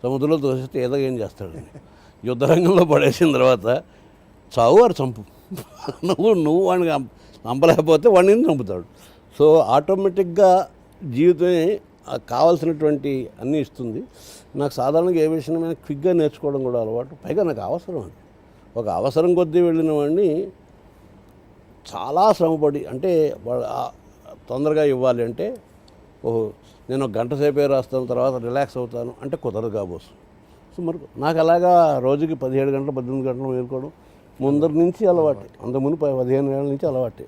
సముద్రంలో తోసేస్తే ఏదో ఏం చేస్తాడని. యుద్ధరంగంలో పడేసిన తర్వాత చావు వాడు చంపు, నువ్వు వాడిని చంపలేకపోతే వాడిని చంపుతాడు. సో ఆటోమేటిక్గా జీవితమే కావాల్సినటువంటి అన్నీ ఇస్తుంది. నాకు సాధారణంగా ఏ విషయమైనా క్విక్గా నేర్చుకోవడం కూడా అలవాటు. పైగా నాకు అవసరం అది. ఒక అవసరం కొద్దీ వెళ్ళిన వాడిని చాలా శ్రమపడి, అంటే తొందరగా ఇవ్వాలి అంటే నేను ఒక గంట సేపే రాస్తాను తర్వాత రిలాక్స్ అవుతాను అంటే కుదరదు కాబోసు. సో మరి నాకు అలాగా రోజుకి 17 గంటలు 18 గంటలు మేలుకోవడం ముందరి నుంచి అలవాటు, అంతకుముందు 15 ఏళ్ళ నుంచి అలవాటే.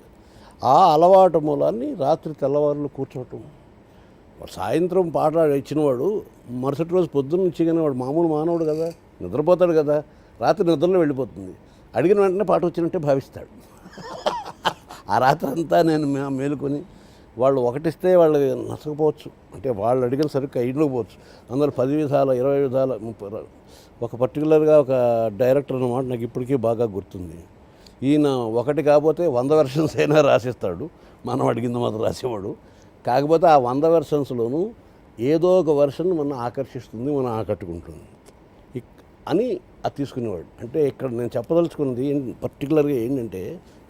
ఆ అలవాటు మూలాన్ని రాత్రి తెల్లవారులు కూర్చోవటం, సాయంత్రం పాట ఇచ్చినవాడు మరుసటి రోజు పొద్దున్న నుంచి కానీ వాడు మామూలు మానవుడు కదా, నిద్రపోతాడు కదా, రాత్రి నిద్రలో వెళ్ళిపోతుంది. అడిగిన వెంటనే పాట వచ్చినట్టే భావిస్తాడు. ఆ రాత్రి అంతా నేను మేలుకొని వాళ్ళు ఒకటిస్తే వాళ్ళు నచ్చకపోవచ్చు, అంటే వాళ్ళు అడిగిన సరుకు ఇళ్ళకపోవచ్చు. అందరూ 10 విధాల 20 విధాల 30 ఒక పర్టికులర్గా ఒక డైరెక్టర్ అన్నమాట నాకు ఇప్పటికీ బాగా గుర్తుంది. ఈయన ఒకటి కాకపోతే 100 వెర్షన్స్ అయినా రాసిస్తాడు, మనం అడిగింది మాత్రం రాసేవాడు. కాకపోతే ఆ 100 వెర్షన్స్లోనూ ఏదో ఒక వెర్షన్ మనం ఆకర్షిస్తుంది, మనం ఆకట్టుకుంటుంది అని అది తీసుకునేవాడు. అంటే ఇక్కడ నేను చెప్పదలుచుకున్నది పర్టికులర్గా ఏంటంటే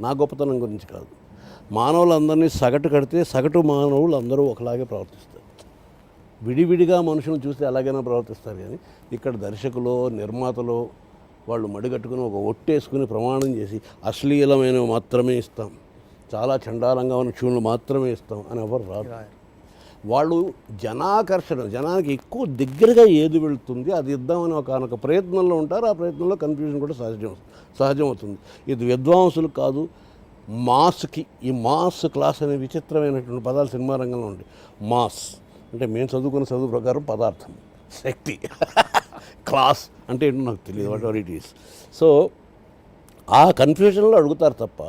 నా గొప్పతనం గురించి కాదు, మానవులందరినీ సగటు కడితే సగటు మానవులు అందరూ ఒకలాగే ప్రవర్తిస్తారు. విడివిడిగా మనుషులను చూస్తే అలాగైనా ప్రవర్తిస్తారు. కానీ ఇక్కడ దర్శకులు నిర్మాతలు వాళ్ళు మడిగట్టుకుని ఒక ఒట్టేసుకుని ప్రమాణం చేసి అశ్లీలమైనవి మాత్రమే ఇస్తాం, చాలా చండాలంగా ఉన్న ట్యూన్లు మాత్రమే ఇస్తాం అని ఎవరు రాదు. వాళ్ళు జనాకర్షణ, జనానికి ఎక్కువ దగ్గరగా ఏది వెళుతుంది అది ఇద్దామని ఒక ప్రయత్నంలో ఉంటారు. ఆ ప్రయత్నంలో కన్ఫ్యూజన్ కూడా సహజమవుతుంది. ఇది విద్వాంసులు కాదు, మాస్కి, ఈ మాస్ క్లాస్ అనే విచిత్రమైనటువంటి పదాలు సినిమా రంగంలో ఉంటాయి. మాస్ అంటే మేము చదువుకున్న చదువు ప్రకారం పదార్థం, శక్తి. క్లాస్ అంటే ఏంటో నాకు తెలియదు, what ever it is. So ఆ కన్ఫ్యూజన్లో అడుగుతారు తప్ప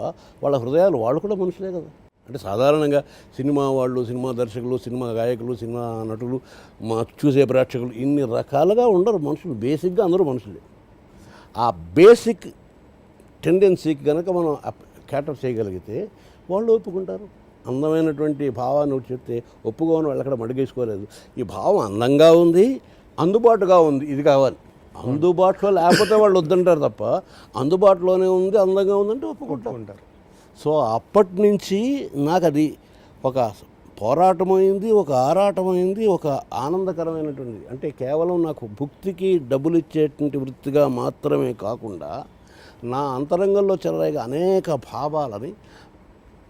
వాళ్ళ హృదయాలు వాళ్ళు కూడా మనుషులే కదా. అంటే సాధారణంగా సినిమా వాళ్ళు, సినిమా దర్శకులు, సినిమా గాయకులు, సినిమా నటులు, చూసే ప్రేక్షకులు ఇన్ని రకాలుగా ఉండరు మనుషులు. బేసిక్గా అందరూ మనుషులే. ఆ బేసిక్ టెండెన్సీకి కనుక మనం క్యాటర్ చేయగలిగితే వాళ్ళు ఒప్పుకుంటారు. అందమైనటువంటి భావాన్ని చెప్తే ఒప్పుకోని వాళ్ళు అక్కడ మడిగేసుకోలేదు. ఈ భావం అందంగా ఉంది, అందుబాటుగా ఉంది, ఇది కావాలి. అందుబాటులో లేకపోతే వాళ్ళు వద్దంటారు తప్ప అందుబాటులోనే ఉంది, అందంగా ఉందంటే ఒప్పుకుంటారు. సో అప్పటి నుంచి నాకు అది ఒక పోరాటమైంది, ఒక ఆరాటమైంది, ఒక ఆనందకరమైనటువంటిది. అంటే కేవలం నాకు భుక్తికి డబ్బులు ఇచ్చేటువంటి వృత్తిగా మాత్రమే కాకుండా నా అంతరంగంలో చెలరేగే అనేక భావాలని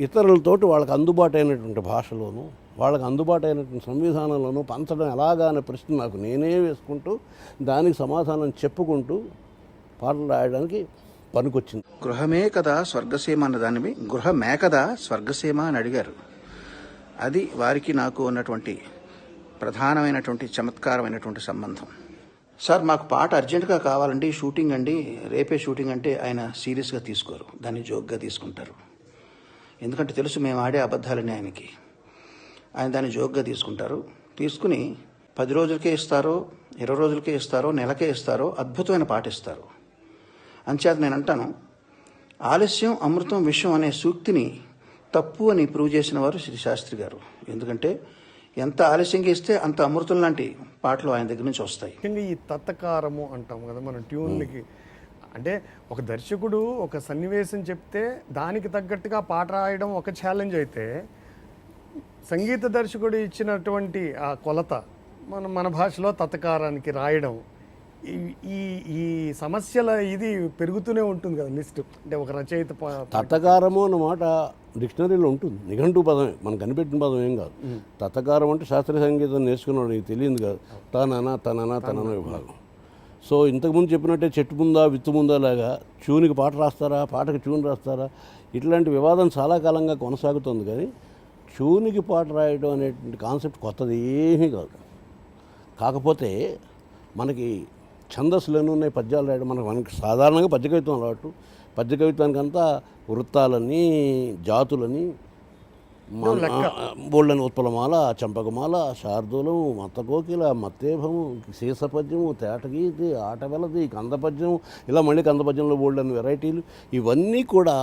ఇతరులతోటి వాళ్ళకి అందుబాటు అయినటువంటి భాషలోను, వాళ్ళకి అందుబాటు అయినటువంటి సంవిధానంలోనూ పంచడం ఎలాగా అనే ప్రశ్న నాకు నేనే వేసుకుంటూ దానికి సమాధానం చెప్పుకుంటూ పాటలు రాయడానికి పనికొచ్చింది. గృహమే కదా స్వర్గసీమ అన్నదానివి గృహమే కదా స్వర్గసీమ అని అడిగారు. అది వారికి నాకు ఉన్నటువంటి ప్రధానమైనటువంటి చమత్కారమైనటువంటి సంబంధం. సార్ మాకు పాట అర్జెంటుగా కావాలండి, షూటింగ్ అండి, రేపే షూటింగ్ అంటే ఆయన సీరియస్గా తీసుకోరు, దాన్ని జోక్గా తీసుకుంటారు. ఎందుకంటే తెలుసు మేము ఆడే అబద్ధాలని ఆయనకి. ఆయన దాన్ని జోక్గా తీసుకుంటారు. తీసుకుని 10 రోజులకే ఇస్తారో 20 రోజులకే ఇస్తారో నెలకే ఇస్తారో అద్భుతమైన పాట ఇస్తారు. అంచేత నేను అంటాను, ఆలస్యం అమృతం విషయం అనే సూక్తిని తప్పు అని ప్రూవ్ చేసిన వారు శ్రీ శాస్త్రి గారు. ఎందుకంటే ఎంత ఆలస్యంగా ఇస్తే అంత అమృతం లాంటి పాటలు ఆయన దగ్గర నుంచి వస్తాయి. ఈ తత్తకారము అంటాం కదా మనం ట్యూన్లకి. అంటే ఒక దర్శకుడు ఒక సన్నివేశం చెప్తే దానికి తగ్గట్టుగా పాట రాయడం ఒక ఛాలెంజ్ అయితే, సంగీత దర్శకుడు ఇచ్చినటువంటి ఆ కొలత మన భాషలో తత్తకారానికి రాయడం, ఈ సమస్యల ఇది పెరుగుతూనే ఉంటుంది కదా లిస్ట్. అంటే ఒక రచయిత తత్తకారము అన్నమాట డిక్షనరీలో ఉంటుంది, నిఘంటు పదమే, మనకు కనిపెట్టిన పదం ఏం కాదు. తత్తకారం అంటే శాస్త్రీయ సంగీతం నేర్చుకున్నాడు, నీకు తెలియదు కాదు, తనన విభాగం. సో ఇంతకుముందు చెప్పినట్టే చెట్టు ముందా విత్తు ముందా లాగా ట్యూన్కి పాట రాస్తారా, పాటకి ట్యూన్ రాస్తారా, ఇట్లాంటి వివాదం చాలా కాలంగా కొనసాగుతుంది. కానీ ట్యూన్కి పాట రాయడం అనేటువంటి కాన్సెప్ట్ కొత్తది ఏమీ కాదు. కాకపోతే మనకి ఛందస్సులు ఉన్నాయి, పద్యాలు రాయడం మనకి సాధారణంగా పద్య కవిత్వం అలవాటు. పద్య కవిత్వానికంతా వృత్తాలని, జాతులని, బోళ్ళని ఉత్పలమాల, చంపకమాల, శార్దూలము, మత్తకోకిల, మత్తేభము, శీర్షపద్యము, తేటగీతి, ఆటవెలది, కందపద్యము, ఇలా మళ్ళీ కందపద్యంలో బోళ్ళని వెరైటీలు. ఇవన్నీ కూడా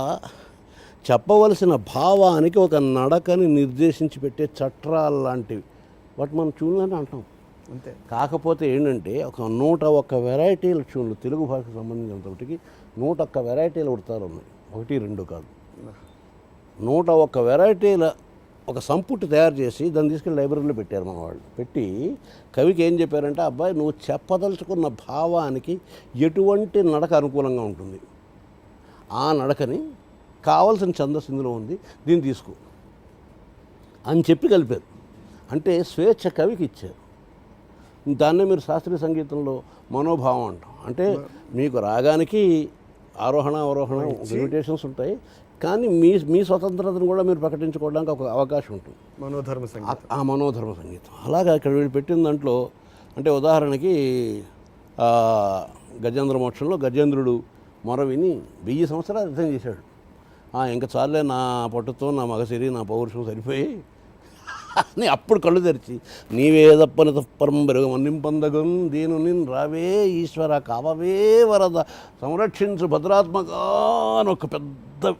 చెప్పవలసిన భావానికి ఒక నడకని నిర్దేశించి పెట్టే చట్రాలు లాంటివి. వాటి మనం ట్యూన్లని అంటాం. అంతే. కాకపోతే ఏంటంటే ఒక 101 వెరైటీల ట్యూన్లు తెలుగు భాషకు సంబంధించినంతటికి 101 వెరైటీల ఉడతారు ఉన్నాయి, 1-2 కాదు. 101 వెరైటీల ఒక సంపుటి తయారు చేసి దాన్ని తీసుకెళ్ళి లైబ్రరీలో పెట్టారు మన వాళ్ళు. పెట్టి కవికి ఏం చెప్పారంటే, అబ్బాయి నువ్వు చెప్పదలుచుకున్న భావానికి ఎటువంటి నడక అనుకూలంగా ఉంటుంది, ఆ నడకని కావలసిన ఛందస్సు ఇందులో ఉంది, దీన్ని తీసుకో అని చెప్పి కలిపారు. అంటే స్వేచ్ఛ కవికి ఇచ్చారు. దాన్నే మీరు శాస్త్రీయ సంగీతంలో మనోభావం అంటాం. అంటే మీకు రాగానికి ఆరోహణ అవరోహణ లిమిటేషన్స్ ఉంటాయి, కానీ మీ స్వతంత్రతను కూడా మీరు ప్రకటించుకోవడానికి ఒక అవకాశం ఉంటుంది, మనోధర్మ సంగీతం. ఆ మనోధర్మ సంగీతం. అలాగా ఇక్కడ వీళ్ళు పెట్టిన దాంట్లో అంటే ఉదాహరణకి గజేంద్ర మోక్షంలో గజేంద్రుడు మొర విని 1000 సంవత్సరాలు అర్థం చేశాడు. ఇంకా చాలే నా పట్టుతో నా మగసిరి నా పౌరుషం సరిపోయి అని అప్పుడు కళ్ళు తెరిచి నీవేదప్పని తప్పరం పెరుగు మన్నింపందగం దీను నిన్ రావే ఈశ్వర కావవే వరద సంరక్షించు భద్రాత్మగా అని ఒక పెద్ద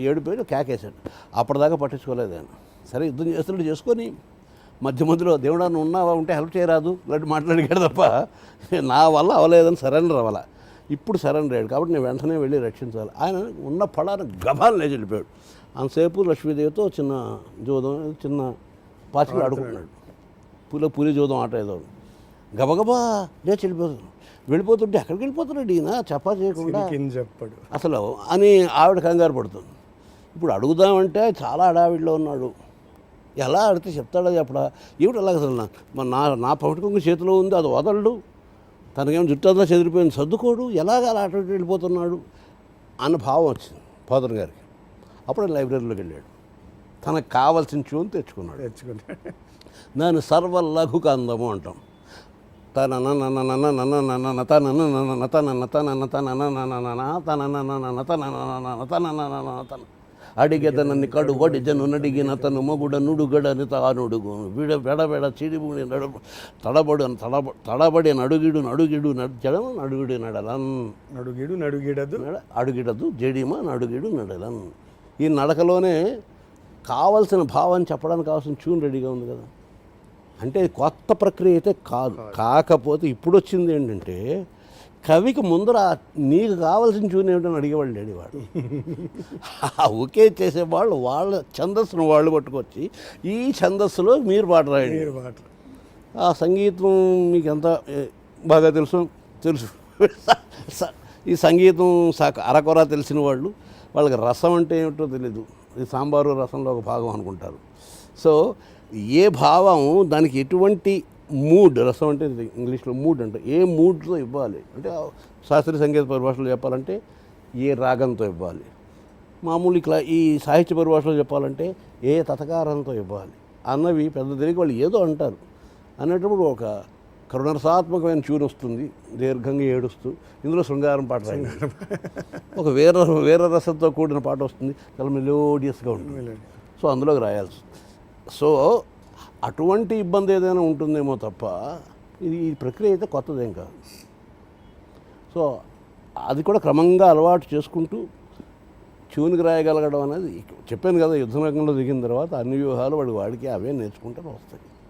7 పేరు కేకేశాడు. అప్పటిదాకా పట్టించుకోలేదు ఆయన. సరే యుద్ధం చేస్తున్నట్టు చేసుకొని మధ్యలో దేవుడా నువ్వు ఉన్నావా, ఉంటే హెల్ప్ చేయరాదు ఇలాంటి మాట్లాడిగాడు తప్ప నా వల్ల అవలేదని సరెండర్ అవ్వాల. ఇప్పుడు సరెండర్ అయ్యాడు కాబట్టి నేను వెంటనే వెళ్ళి రక్షించాలి. ఆయన ఉన్న పడాన్ని గబాలు లేచి వెళ్ళిపోయాడు. అంతసేపు లక్ష్మీదేవితో చిన్న జోదం చిన్న పాచికలు ఆడుకుంటున్నాడు, పులి జోదం ఆట ఏదో. గబగబా లేచి వెళ్ళిపోతుంటే ఎక్కడికి వెళ్ళిపోతున్నాడు ఈయన చెప్పా చేయకుండా చెప్పాడు అసలు అని ఆవిడ కంగారు పడుతుంది. ఇప్పుడు అడుగుదామంటే చాలా హడావిడిలో ఉన్నాడు, ఎలా అడిగితే చెప్తాడో చెప్పడా, ఏమిటి అలాగ అసలు నా పట్టుకొంగ చేతిలో ఉంది, అది వదలడు, తనకేమో జుట్టంతా చెదిరిపోయింది, సర్దుకోడు, ఎలాగ అలా అటు వెళ్ళిపోతున్నాడు అన్న భావం వచ్చింది ఫాదర్ గారికి. అప్పుడు లైబ్రరీలోకి వెళ్ళాడు, తనకు కావాల్సిన ట్యూన్ తెచ్చుకున్నాడు. దాన్ని సర్వ లఘు కందము అంటాం. అడిగెదనని కడుగొడి జను నడిగిన తను మొగుడ నుడుగడని తానుడుగు వెడబెడ చిడిబుడి తడబడి నడుగిడు జడమ నడుగిడు నడలన్ అడుగిడదు జడిమ నడుగిడు నడలన్. ఈ నడకలోనే కావలసిన భావాన్ని చెప్పడానికి కావాల్సిన ట్యూన్ రెడీగా ఉంది కదా. అంటే కొత్త ప్రక్రియ అయితే కాదు. కాకపోతే ఇప్పుడు వచ్చింది ఏంటంటే కవికి ముందర నీకు కావాల్సిన ట్యూన్ ఏమిటని అడిగేవాళ్ళు లేడు వాడు. ఓకే చేసేవాళ్ళు వాళ్ళ ఛందస్సును వాళ్ళు పట్టుకొచ్చి ఈ ఛందస్సులో మీరు పాట రాయండి. ఆ సంగీతం మీకు ఎంత బాగా తెలుసు ఈ సంగీతం అరకొర తెలిసిన వాళ్ళు, వాళ్ళకి రసం అంటే ఏమిటో తెలీదు, ఈ సాంబారు రసంలో ఒక భాగం అనుకుంటారు. సో ఏ భావం దానికి ఎటువంటి మూడ్, రసం అంటే ఇంగ్లీష్లో మూడ్ అంటే ఏ మూడ్తో ఇవ్వాలి అంటే శాస్త్రీయ సంగీత పరిభాషలో చెప్పాలంటే ఏ రాగంతో ఇవ్వాలి, మామూలు ఈ సాహిత్య పరిభాషలో చెప్పాలంటే ఏ తతకారంతో ఇవ్వాలి అన్నవి పెద్ద తెలియక వాళ్ళు ఏదో అంటారు. అనేటప్పుడు ఒక కరుణరసాత్మకమైన ట్యూన్ వస్తుంది, దీర్ఘంగా ఏడుస్తూ, ఇందులో శృంగారం పాట రాయండి. ఒక వేరే రసంతో కూడిన పాట వస్తుంది, చాలా మెలోడియస్గా ఉంటుంది, సో అందులోకి రాయాల్సి. సో అటువంటి ఇబ్బంది ఏదైనా ఉంటుందేమో తప్ప ఈ ప్రక్రియ అయితే కొత్తదేం కాదు. సో అది కూడా క్రమంగా అలవాటు చేసుకుంటూ ట్యూన్కి రాయగలగడం అనేది చెప్పాను కదా, యుద్ధ రంగంలో దిగిన తర్వాత అన్ని వ్యూహాలు వాడికి అవే నేర్చుకుంటే వస్తాయి.